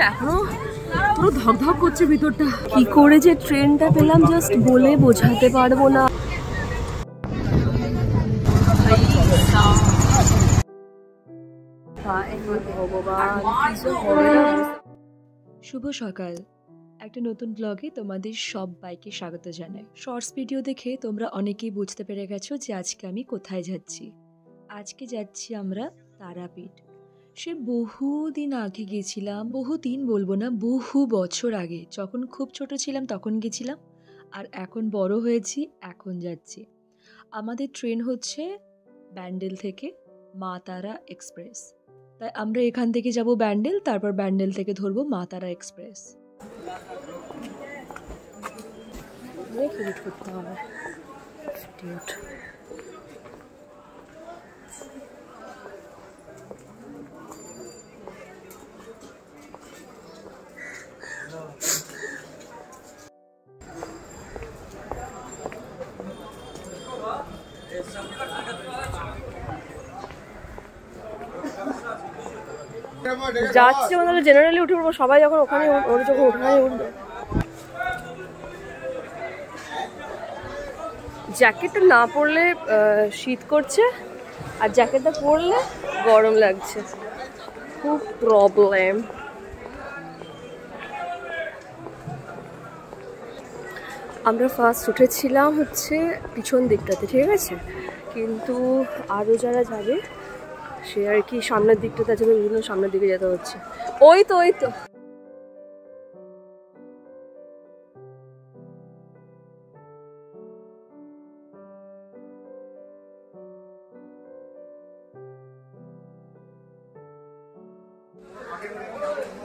এখনো পুরো ধকধক করছে ভিতরটা। কি করে যে ট্রেনটা পেলাম জাস্ট বলে বোঝাতে পারবো না। শুভ সকাল, একটা নতুন ব্লগে তোমাদের সবাইকে স্বাগত জানাই। শর্টস ভিডিও দেখে তোমরা অনেকেই বুঝতে পেরে গেছো যে আজকে আমি কোথায় যাচ্ছি। আজকে যাচ্ছি আমরা তারাপীঠ। সে বহুদিন আগে গেছিলাম, বহুদিন বলবো না, বহু বছর আগে, যখন খুব ছোট ছিলাম তখন গেছিলাম। আর এখন বড় হয়েছি, এখন যাচ্ছি। আমাদের ট্রেন হচ্ছে ব্যান্ডেল থেকে মা তারা এক্সপ্রেস। তাই আমরা এখান থেকে যাব ব্যান্ডেল, তারপর ব্যান্ডেল থেকে ধরবো মা তারা এক্সপ্রেস। করতে হবে। যাচ্ছে মানে জেনারেলি উঠে পড়বো সবাই, যখন ওখানে ওর যখন ওখানে উঠবে। জ্যাকেটটা না পরলে শীত করছে, আর জ্যাকেটটা পরলে গরম লাগছে, খুব প্রবলেম। আমরা ফার্স্ট উঠেছিলাম হচ্ছে পিছন দিকটাতে, ঠিক আছে, কিন্তু আরও যারা যাবে সে আর কি সামনের দিকটাতে আছে, বিভিন্ন সামনের দিকে যেতে হচ্ছে। ওই তো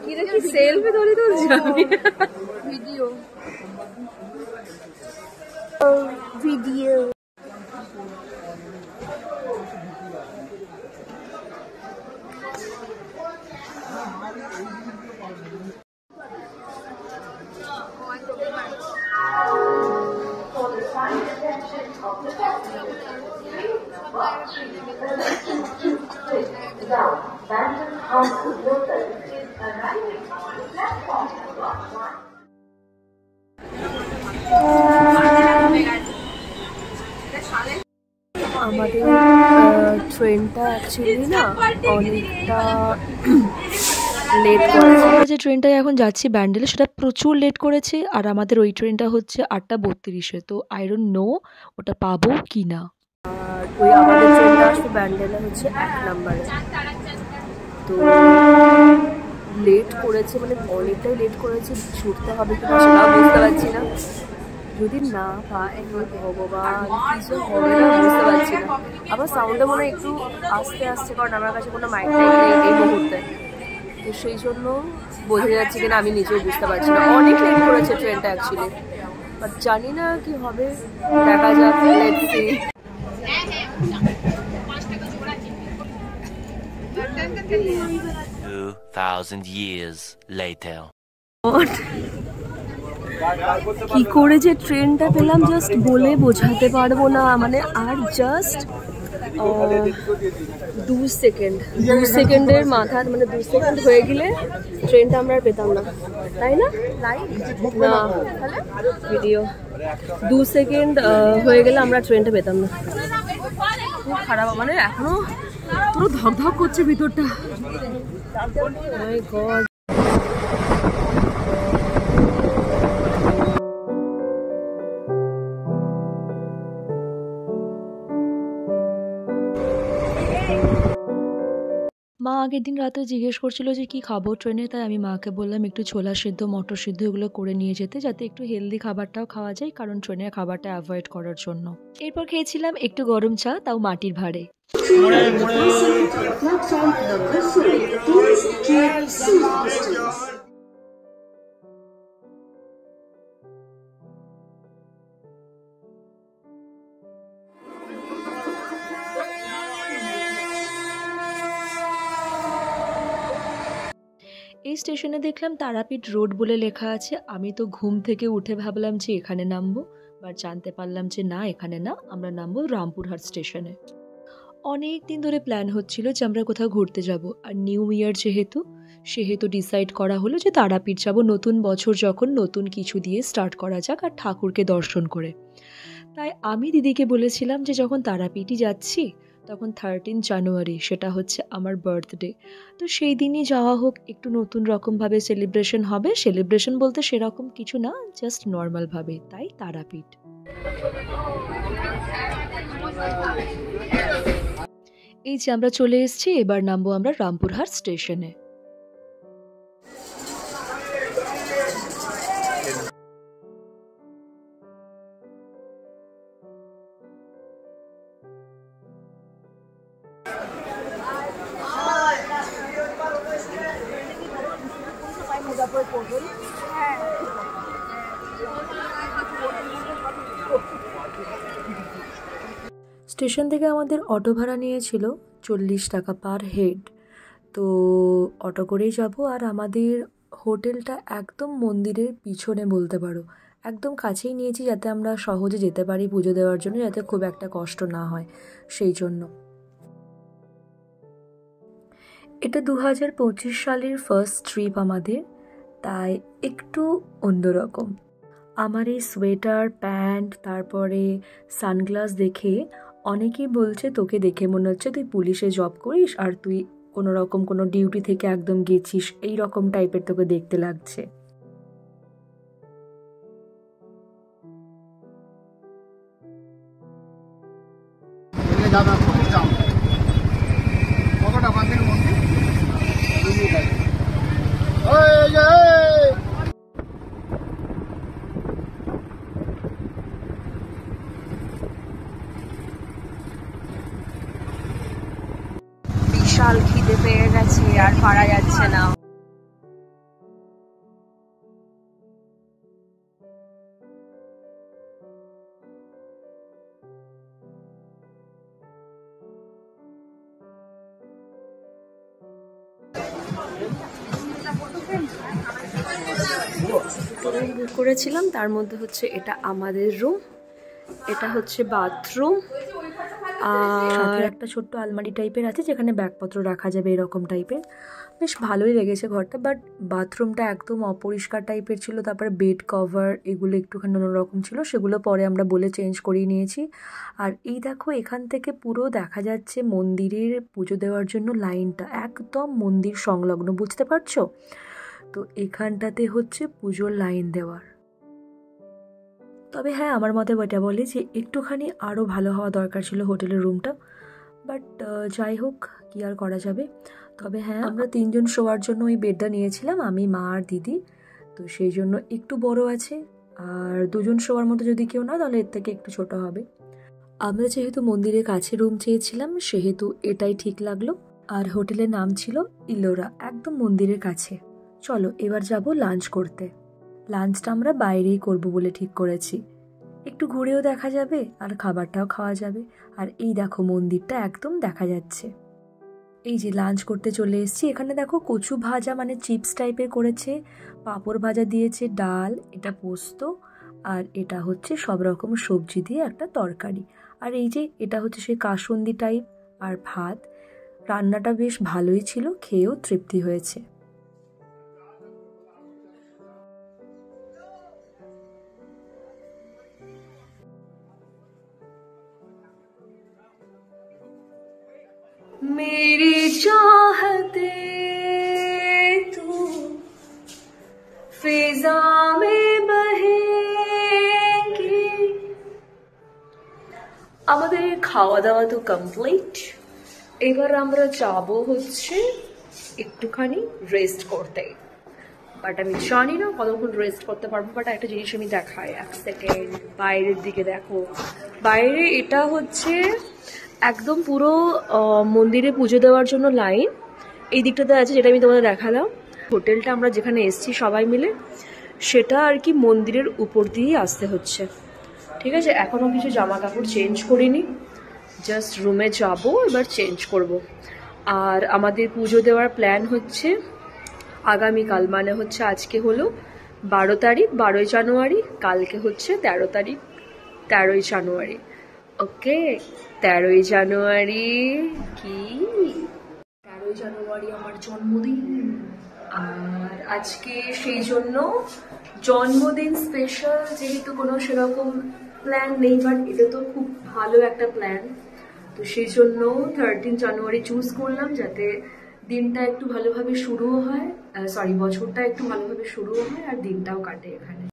কি দেখি সেলফি ধরি তো ভিডিও ভিডিও। আমাদের ট্রেনটা অ্যাকচুয়ালি না অনেকটা লেট করেছে। আমরা যে ট্রেনটায় এখন যাচ্ছি ব্যান্ডেলে, সেটা প্রচুর লেট করেছে। আর আমাদের ওই ট্রেনটা হচ্ছে 8:32-এ, তো আই ডোন্ট নো ওটা পাবো কি না। আর ওই আমাদের ট্রেনটা আসবে ব্যান্ডেলে হচ্ছে 1 নম্বরে। তো লেট করেছে, মানে অনেকটাই লেট করেছে। ছুটতে হবে কিনা সেটাও বুঝতে পারছি না। যদি না পাই, ভগবান কিছু হবে না, বুঝতে পারছি না। আবার সাউন্ডটা মনে হয় একটু আস্তে আসছে, কারণ আমার কাছে কোনো মাইক নেই এই মুহূর্তে, তো সেই জন্য বোঝা যাচ্ছে কিনা আমি নিজেও বুঝতে পারছি না। অনেক লেট করেছে ট্রেনটা অ্যাকচুয়ালি, বাট জানি না কি হবে, দেখা যাক। Let's see. 2000 years later. কি করে যে ট্রেনটা পেলাম জাস্ট বলে বোঝাতে পারবো না। মানে আর জাস্ট 2 সেকেন্ডের মাথার, মানে 2 সেকেন্ড হয়ে গেলে ট্রেনটা আমরা আর পেতাম না, তাই না? না ভিডিও 2 সেকেন্ড হয়ে গেলে আমরা ট্রেনটা পেতাম না। খুব খারাপ, মানে এখনো পুরো ধকধক করছে ভিতরটা। মাই গড। মা আগের দিন রাতে জিজ্ঞেস করছিল যে কি খাবো ট্রেনে, তাই আমি মাকে বললাম একটু ছোলা সিদ্ধ, মটর সিদ্ধ এগুলো করে নিয়ে যেতে, যাতে একটু হেলদি খাবারটাও খাওয়া যায়, কারণ ট্রেনের খাবারটা অ্যাভয়েড করার জন্য। এরপর খেয়েছিলাম একটু গরম চা, তাও মাটির ভাঁড়ে। এই স্টেশনে দেখলাম তারাপীঠ রোড বলে লেখা আছে। আমি তো ঘুম থেকে উঠে ভাবলাম যে এখানে নামবো, বাট জানতে পারলাম যে না, এখানে না, আমরা নামবো রামপুরহাট স্টেশনে। অনেক দিন ধরে প্ল্যান হচ্ছিল যে আমরা কোথাও ঘুরতে যাব, আর নিউ ইয়ার যেহেতু, সেহেতু ডিসাইড করা হলো যে তারাপীঠ যাব, নতুন বছর যখন নতুন কিছু দিয়ে স্টার্ট করা যাক আর ঠাকুরকে দর্শন করে। তাই আমি দিদিকে বলেছিলাম যে যখন তারাপীঠই যাচ্ছি তখন 13 জানুয়ারি, সেটা হচ্ছে আমার বার্থডে, তো সেই দিনই যাওয়া হোক, একটু নতুন রকমভাবে সেলিব্রেশন হবে। সেলিব্রেশন বলতে সেরকম কিছু না, জাস্ট নর্মালভাবে, তাই তারাপীঠ। এই যে আমরা চলে এসেছি, এবার নামবো আমরা রামপুরহাট স্টেশনে। স্টেশন থেকে আমাদের অটো ভাড়া নিয়েছিল 40 টাকা পার হেড। তো অটো করেই যাব। আর আমাদের হোটেলটা একদম মন্দিরের পিছনে বলতে পারো, একদম কাছেই নিয়েছি যাতে আমরা সহজে যেতে পারি পুজো দেওয়ার জন্য, যাতে খুব একটা কষ্ট না হয় সেই জন্য। এটা 2025 সালের ফার্স্ট ট্রিপ আমাদের, তাই একটু অন্যরকম। আমার এই সোয়েটার, প্যান্ট, তারপরে সানগ্লাস দেখে অনেকেই বলছে তোকে দেখে মনে হচ্ছে তুই পুলিশে জব করিস আর তুই কোনো রকম কোনো ডিউটি থেকে একদম গেছিস, এই রকম টাইপের তোকে দেখতে লাগছে। বিশাল খিদে পেয়ে গেছে, আর পারা যাচ্ছে না। বুক করেছিলাম, তার মধ্যে হচ্ছে এটা আমাদের রুম, এটা হচ্ছে বাথরুম, আর একটা ছোট্ট আলমারি টাইপের আছে যেখানে ব্যাগপত্র রাখা যাবে, এরকম টাইপের। বেশ ভালোই লেগেছে ঘরটা, বাট বাথরুমটা একদম অপরিষ্কার টাইপের ছিল। তারপরে বেড কভার এগুলো একটুখানি অন্যরকম ছিল, সেগুলো পরে আমরা বলে চেঞ্জ করিয়ে নিয়েছি। আর এই দেখো, এখান থেকে পুরো দেখা যাচ্ছে মন্দিরের পুজো দেওয়ার জন্য লাইনটা, একদম মন্দির সংলগ্ন, বুঝতে পারছো? তো এখানটাতে হচ্ছে পুজোর লাইন দেওয়ার। তবে হ্যাঁ, আমার মতে এটা বলে যে একটুখানি আরও ভালো হওয়া দরকার ছিল হোটেলের রুমটা, বাট যাই হোক, কি আর করা যাবে। তবে হ্যাঁ, আমরা 3 জন শোয়ার জন্য ওই বেডটা নিয়েছিলাম, আমি, মা আর দিদি, তো সেই জন্য একটু বড় আছে। আর 2 জন শোয়ার মতো যদি কেউ না, তাহলে এর থেকে একটু ছোট হবে। আমরা যেহেতু মন্দিরের কাছে রুম চেয়েছিলাম, সেহেতু এটাই ঠিক লাগলো। আর হোটেলের নাম ছিল ইলোরা, একদম মন্দিরের কাছে। চলো এবার যাব লাঞ্চ করতে। লাঞ্চটা আমরা বাইরেই করব বলে ঠিক করেছি, একটু ঘুরেও দেখা যাবে আর খাবারটাও খাওয়া যাবে। আর এই দেখো, মন্দিরটা একদম দেখা যাচ্ছে। এই যে লাঞ্চ করতে চলে এসেছি। এখানে দেখো কচু ভাজা, মানে চিপস টাইপের করেছে, পাঁপড় ভাজা দিয়েছে, ডাল, এটা পোস্ত, আর এটা হচ্ছে সব রকম সবজি দিয়ে একটা তরকারি। আর এই যে এটা হচ্ছে সেই কাসুন্দি টাইপ, আর ভাত। রান্নাটা বেশ ভালোই ছিল, খেয়েও তৃপ্তি হয়েছে। मेरी चाहते तू फिजा में बहेगी। আমাদের খাওয়া দাওয়া তো কমপ্লিট। এবার আমরা যাবো হচ্ছে একটুখানি রেস্ট করতে, বাট আমি জানি না কতক্ষণ রেস্ট করতে পারবো। বাট একটা জিনিস আমি দেখাই, 1 সেকেন্ড, বাইরের দিকে দেখো। বাইরে এটা হচ্ছে একদম পুরো মন্দিরে পুজো দেওয়ার জন্য লাইন এই দিকটাতে আছে, যেটা আমি তোমাদের দেখালাম। হোটেলটা আমরা যেখানে এসেছি সবাই মিলে, সেটা আর কি মন্দিরের উপর দিয়েই আসতে হচ্ছে। ঠিক আছে, এখনও কিছু জামা কাপড় চেঞ্জ করিনি, জাস্ট রুমে যাব, এবার চেঞ্জ করব। আর আমাদের পুজো দেওয়ার প্ল্যান হচ্ছে আগামীকাল, মানে হচ্ছে আজকে হলো 12 তারিখ, 12ই জানুয়ারি, কালকে হচ্ছে 13 তারিখ, 13ই জানুয়ারি। ওকে, 13ই জানুয়ারি কি 13ই জানুয়ারি আমার জন্মদিন। আজকে সেই জন্য জন্মদিন স্পেশাল, যেহেতু কোনো সেরকম প্ল্যান নেই, বাট এটা তো খুব ভালো একটা প্ল্যান, তো সেই জন্য 13 জানুয়ারি চুজ করলাম, যাতে দিনটা একটু ভালোভাবে শুরুও হয়, বছরটা একটু ভালোভাবে শুরুও হয় আর দিনটাও কাটে এখানে।